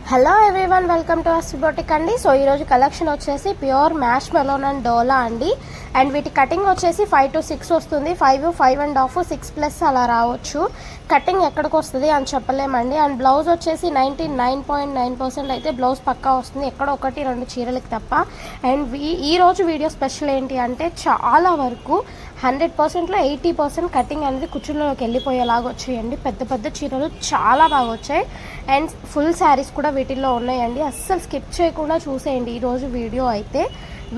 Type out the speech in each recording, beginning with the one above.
Hello everyone, welcome to us boutique అండి. So ఈరోజు collection వచ్చేసి pure mash melon and dola అండి. అండ్ వీటి కటింగ్ వచ్చేసి 5 to 6 వస్తుంది. 5, 5.5, 6+ అలా రావచ్చు. కటింగ్ ఎక్కడికి వస్తుంది అని చెప్పలేమండి. అండ్ బ్లౌజ్ వచ్చేసి 99.9% అయితే బ్లౌజ్ పక్కా వస్తుంది, ఎక్కడ 1-2 చీరలకి తప్ప. అండ్ ఈరోజు వీడియో స్పెషల్ ఏంటి అంటే చాలా వరకు 100%లో 80% కటింగ్ అనేది కుచ్చుల్లోకి వెళ్ళిపోయేలాగా వచ్చాయండి. పెద్ద పెద్ద చీరలు చాలా బాగా వచ్చాయి. అండ్ ఫుల్ శారీస్ కూడా వీటిల్లో ఉన్నాయండి. అస్సలు స్కిప్ చేయకుండా చూసేయండి ఈరోజు వీడియో అయితే.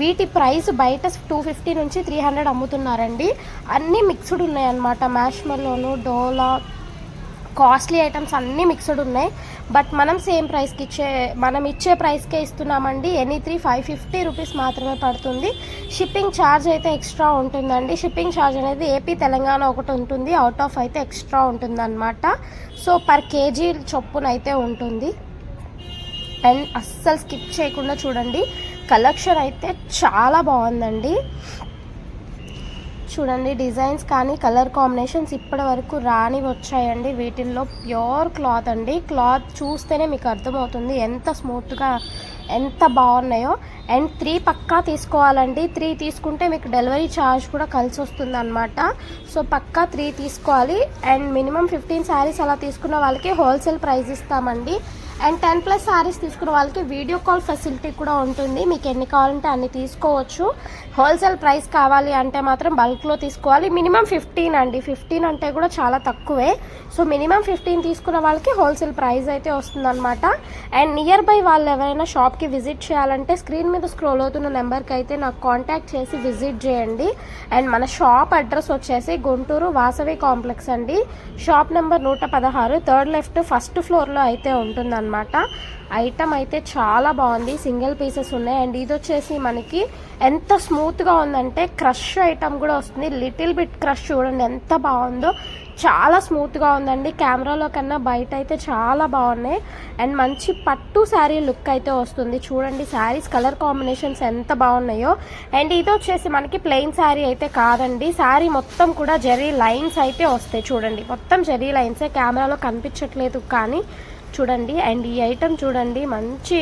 వీటి ప్రైస్ బయట 250 నుంచి 300 అమ్ముతున్నారండి. అన్నీ మిక్స్డ్ ఉన్నాయన్నమాట. మ్యాష్ మెలోను, డోలా, కాస్ట్లీ ఐటమ్స్ అన్నీ మిక్స్డ్ ఉన్నాయి. బట్ మనం సేమ్ ప్రైస్కి ఇచ్చే ప్రైస్కే ఇస్తున్నామండి. ఎనీ 550 రూపీస్ మాత్రమే పడుతుంది. షిప్పింగ్ ఛార్జ్ అయితే ఎక్స్ట్రా ఉంటుందండి. షిప్పింగ్ ఛార్జ్ అనేది ఏపీ తెలంగాణ ఒకటి ఉంటుంది, అవుట్ ఆఫ్ అయితే ఎక్స్ట్రా ఉంటుంది అనమాట. సో పర్ కేజీ చొప్పున అయితే ఉంటుంది. అండ్ అస్సలు స్కిప్ చేయకుండా చూడండి. కలెక్షన్ అయితే చాలా బాగుందండి. చూడండి, డిజైన్స్ కానీ కలర్ కాంబినేషన్స్ ఇప్పటి వరకు రాని వచ్చాయండి. వీటిల్లో ప్యూర్ క్లాత్ అండి. క్లాత్ చూస్తేనే మీకు అర్థమవుతుంది ఎంత స్మూత్గా, ఎంత బాగున్నాయో. అండ్ 3 పక్కా తీసుకోవాలండి. 3 తీసుకుంటే మీకు డెలివరీ ఛార్జ్ కూడా కలిసి వస్తుంది అనమాట. సో పక్కా 3 తీసుకోవాలి. అండ్ మినిమం 15 శారీస్ అలా తీసుకున్న వాళ్ళకి హోల్సేల్ ప్రైస్ ఇస్తామండి. అండ్ 10+ శారీస్ తీసుకున్న వాళ్ళకి వీడియో కాల్ ఫెసిలిటీ కూడా ఉంటుంది. మీకు ఎన్ని కావాలంటే అన్ని తీసుకోవచ్చు. హోల్సేల్ ప్రైస్ కావాలి అంటే మాత్రం బల్క్లో తీసుకోవాలి. మినిమం 15 అండి. 15 అంటే కూడా చాలా తక్కువే. సో మినిమం 15 తీసుకున్న వాళ్ళకి హోల్సేల్ ప్రైస్ అయితే వస్తుందన్నమాట. అండ్ నియర్ బై వాళ్ళు ఎవరైనా షాప్కి విజిట్ చేయాలంటే స్క్రీన్ మీద స్క్రోల్ అవుతున్న నెంబర్కి అయితే నాకు కాంటాక్ట్ చేసి విజిట్ చేయండి. అండ్ మన షాప్ అడ్రస్ వచ్చేసి గుంటూరు వాసవి కాంప్లెక్స్ అండి. Shop number 116, 3rd left, 1st ఫ్లోర్లో అయితే ఉంటుందన్నమాట. ఐటమ్ అయితే చాలా బాగుంది. సింగిల్ పీసెస్ ఉన్నాయి. అండ్ ఇది వచ్చేసి మనకి ఎంత స్మూత్గా ఉందంటే క్రష్ ఐటమ్ కూడా వస్తుంది. లిటిల్ బిట్ క్రష్ చూడండి ఎంత బాగుందో. చాలా స్మూత్గా ఉందండి. కెమెరాలో కన్నా బయట అయితే చాలా బాగున్నాయి. అండ్ మంచి పట్టు శారీ లుక్ అయితే వస్తుంది. చూడండి శారీస్ కలర్ కాంబినేషన్స్ ఎంత బాగున్నాయో. అండ్ ఇది వచ్చేసి మనకి ప్లెయిన్ శారీ అయితే కాదండి. శారీ మొత్తం కూడా జెరీ లైన్స్ అయితే వస్తాయి. చూడండి మొత్తం జెరీ లైన్సే, కెమెరాలో కనిపించట్లేదు కానీ చూడండి. అండ్ ఈ ఐటమ్ చూడండి మంచి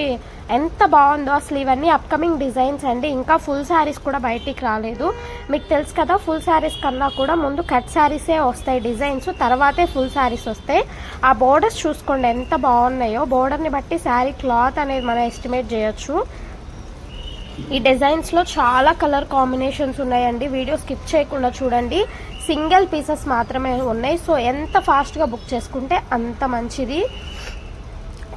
ఎంత బాగుందో అసలు. ఇవన్నీ అప్కమింగ్ డిజైన్స్ అండి. ఇంకా ఫుల్ శారీస్ కూడా బయటికి రాలేదు. మీకు తెలుసు కదా, ఫుల్ శారీస్ కన్నా కూడా ముందు కట్ శారీసే వస్తాయి డిజైన్స్, తర్వాతే ఫుల్ శారీస్ వస్తాయి. ఆ బోర్డర్స్ చూసుకోండి ఎంత బాగున్నాయో. బోర్డర్ని బట్టి శారీ క్లాత్ అనేది మనం ఎస్టిమేట్ చేయొచ్చు. ఈ డిజైన్స్లో చాలా కలర్ కాంబినేషన్స్ ఉన్నాయండి. వీడియో స్కిప్ చేయకుండా చూడండి. సింగిల్ పీసెస్ మాత్రమే ఉన్నాయి. సో ఎంత ఫాస్ట్గా బుక్ చేసుకుంటే అంత మంచిది.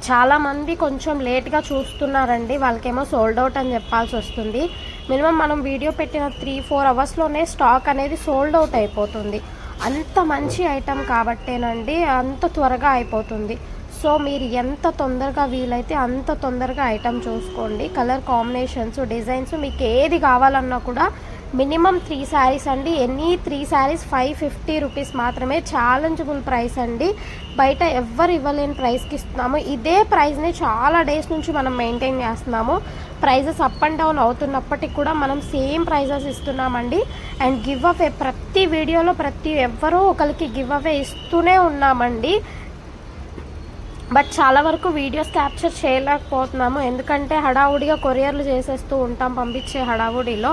చాలామంది కొంచెం లేట్గా చూస్తున్నారండి. వాళ్ళకేమో సోల్డ్ అవుట్ అని చెప్పాల్సి వస్తుంది. మినిమం మనం వీడియో పెట్టిన 3-4 అవర్స్లోనే స్టాక్ అనేది సోల్డ్ అవుట్ అయిపోతుంది. అంత మంచి ఐటమ్ కాబట్టేనండి అంత త్వరగా అయిపోతుంది. సో మీరు ఎంత తొందరగా వీలైతే అంత తొందరగా ఐటమ్ చూసుకోండి. కలర్ కాంబినేషన్స్, డిజైన్స్ మీకు ఏది కావాలన్నా కూడా మినిమం 3 శారీస్ అండి. ఎనీ 3 శారీస్ 550 రూపీస్ మాత్రమే. ఛాలెంజబుల్ ప్రైస్ అండి. బయట ఎవ్వరు ఇవ్వలేని ప్రైస్కి ఇస్తున్నాము. ఇదే ప్రైస్ని చాలా డేస్ నుంచి మనం మెయింటైన్ చేస్తున్నాము. ప్రైజెస్ అప్ అండ్ డౌన్ అవుతున్నప్పటికీ కూడా మనం సేమ్ ప్రైజెస్ ఇస్తున్నామండి. అండ్ గివ్ అవే ప్రతి వీడియోలో ఎవ్వరో ఒకరికి గివ్ అవే ఇస్తూనే ఉన్నామండి. బట్ చాలా వరకు వీడియోస్ క్యాప్చర్ చేయలేకపోతున్నాము, ఎందుకంటే హడావుడిగా కొరియర్లు చేసేస్తూ ఉంటాం పంపించే హడావుడిలో.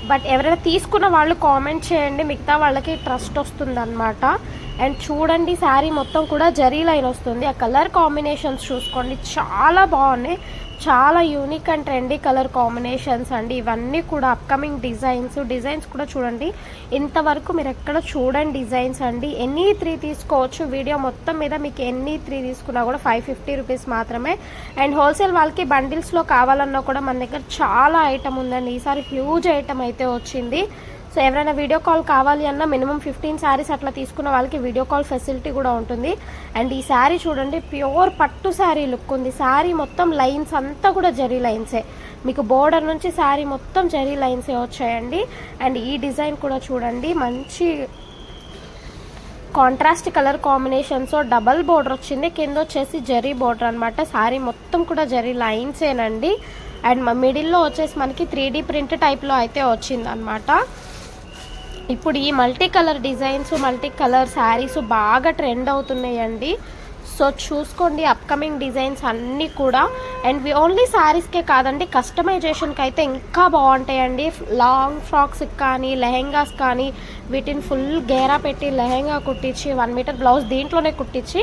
బట్ ఎవరైనా తీసుకున్న వాళ్ళు కామెంట్ చేయండి, మిగతా వాళ్ళకి ట్రస్ట్ వస్తుందన్నమాట. అండ్ చూడండి శారీ మొత్తం కూడా జరీ లైన్ వస్తుంది. ఆ కలర్ కాంబినేషన్స్ చూసుకోండి చాలా బాగున్నాయి. చాలా unique and trendy colour combinations అండి. ఇవన్నీ కూడా అప్కమింగ్ డిజైన్స్ కూడా చూడండి. ఇంతవరకు మీరు ఎక్కడ చూడండి డిజైన్స్ అండి. ఎనీ 3 తీసుకోవచ్చు. వీడియో మొత్తం మీద మీకు ఎనీ 3 తీసుకున్నా కూడా 550 రూపీస్ మాత్రమే. అండ్ హోల్సేల్ వాళ్ళకి బండిల్స్లో కావాలన్నా కూడా మన దగ్గర చాలా ఐటమ్ ఉందండి. ఈసారి హ్యూజ్ ఐటమ్ అయితే వచ్చింది. సో ఎవరైనా వీడియో కాల్ కావాలి అన్నా మినిమం 15 శారీస్ అట్లా తీసుకున్న వాళ్ళకి వీడియో కాల్ ఫెసిలిటీ కూడా ఉంటుంది. అండ్ ఈ శారీ చూడండి ప్యూర్ పట్టు శారీ లుక్ ఉంది. శారీ మొత్తం లైన్స్ అంతా కూడా జరీ లైన్సే. మీకు బోర్డర్ నుంచి శారీ మొత్తం జరీ లైన్సే వచ్చాయండి. అండ్ ఈ డిజైన్ కూడా చూడండి మంచి contrast colour combinations. Double border వచ్చింది, కింద వచ్చేసి జరీ బోర్డర్ అనమాట. శారీ మొత్తం కూడా జరీ లైన్సేనండి. అండ్ మిడిల్లో వచ్చేసి మనకి 3D ప్రింట్ టైప్లో అయితే వచ్చిందనమాట. ఇప్పుడు ఈ multi colour designs, multi colour saris బాగా ట్రెండ్ అవుతున్నాయండి. సో సో చూసుకోండి అప్కమింగ్ డిజైన్స్ అన్నీ కూడా. అండ్ ఓన్లీ శారీస్కే కాదండి, కస్టమైజేషన్కి అయితే ఇంకా బాగుంటాయండి. లాంగ్ ఫ్రాక్స్కి కానీ లెహెంగాస్ కానీ వీటిని ఫుల్ గేరా పెట్టి లెహెంగా కుట్టించి 1 మీటర్ బ్లౌజ్ దీంట్లోనే కుట్టించి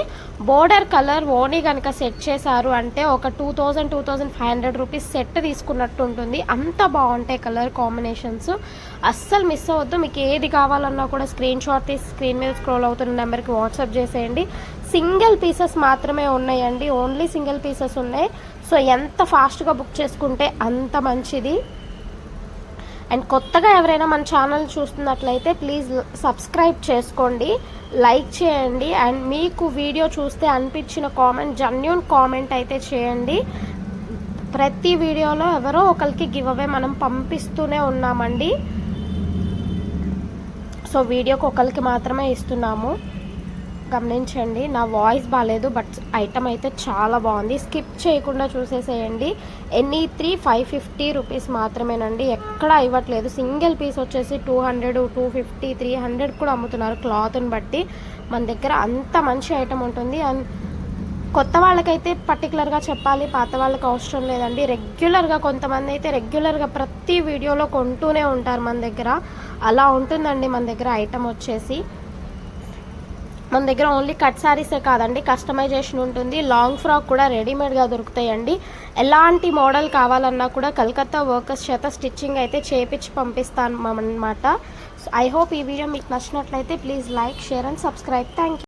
బోర్డర్ కలర్ ఓనీ కనుక సెట్ చేశారు అంటే ఒక 2500 రూపీస్ సెట్ తీసుకున్నట్టు ఉంటుంది. అంత బాగుంటాయి కలర్ కాంబినేషన్స్. అస్సలు మిస్ అవ్వద్దు. మీకు ఏది కావాలన్నా కూడా స్క్రీన్ షాట్ తీసి స్క్రీన్ మీద స్క్రోల్ అవుతున్న నెంబర్కి వాట్సాప్ చేసేయండి. సింగిల్ పీసెస్ మాత్రమే ఉన్నాయండి, ఓన్లీ సింగిల్ పీసెస్ ఉన్నాయి. సో ఎంత ఫాస్ట్గా బుక్ చేసుకుంటే అంత మంచిది. అండ్ కొత్తగా ఎవరైనా మన ఛానల్ చూస్తున్నట్లయితే ప్లీజ్ సబ్స్క్రైబ్ చేసుకోండి, లైక్ చేయండి. అండ్ మీకు వీడియో చూస్తే అనిపించిన కామెంట్, జెన్యూన్ కామెంట్ అయితే చేయండి. ప్రతి వీడియోలో ఎవరో ఒకరికి గివ్ అవే మనం పంపిస్తూనే ఉన్నామండి. సో వీడియోకి ఒకరికి మాత్రమే ఇస్తున్నాము, గమనించండి. నా వాయిస్ బాగాలేదు, బట్ ఐటమ్ అయితే చాలా బాగుంది. స్కిప్ చేయకుండా చూసేసేయండి. ఎనీ 550 రూపీస్ మాత్రమేనండి, ఎక్కడ ఇవ్వట్లేదు. సింగిల్ పీస్ వచ్చేసి 200, 250, 300 కూడా అమ్ముతున్నారు క్లాత్ని బట్టి. మన దగ్గర అంత మంచి ఐటమ్ ఉంటుంది. అండ్ కొత్త వాళ్ళకైతే పర్టికులర్గా చెప్పాలి, పాత వాళ్ళకి అవసరం లేదండి. రెగ్యులర్గా కొంతమంది అయితే రెగ్యులర్గా ప్రతి వీడియోలో కొంటూనే ఉంటారు మన దగ్గర. అలా ఉంటుందండి మన దగ్గర ఐటమ్ వచ్చేసి. మన దగ్గర ఓన్లీ కట్ శారీసే కాదండి, కస్టమైజేషన్ ఉంటుంది. లాంగ్ ఫ్రాక్ కూడా రెడీమేడ్గా దొరుకుతాయండి. ఎలాంటి మోడల్ కావాలన్నా కూడా కలకత్తా వర్కర్స్ చేత స్టిచ్చింగ్ అయితే చేపించి పంపిస్తాను అన్నమాట. ఐ హోప్ ఈ వీడియో మీకు నచ్చినట్లయితే please like, share and subscribe. Thank you.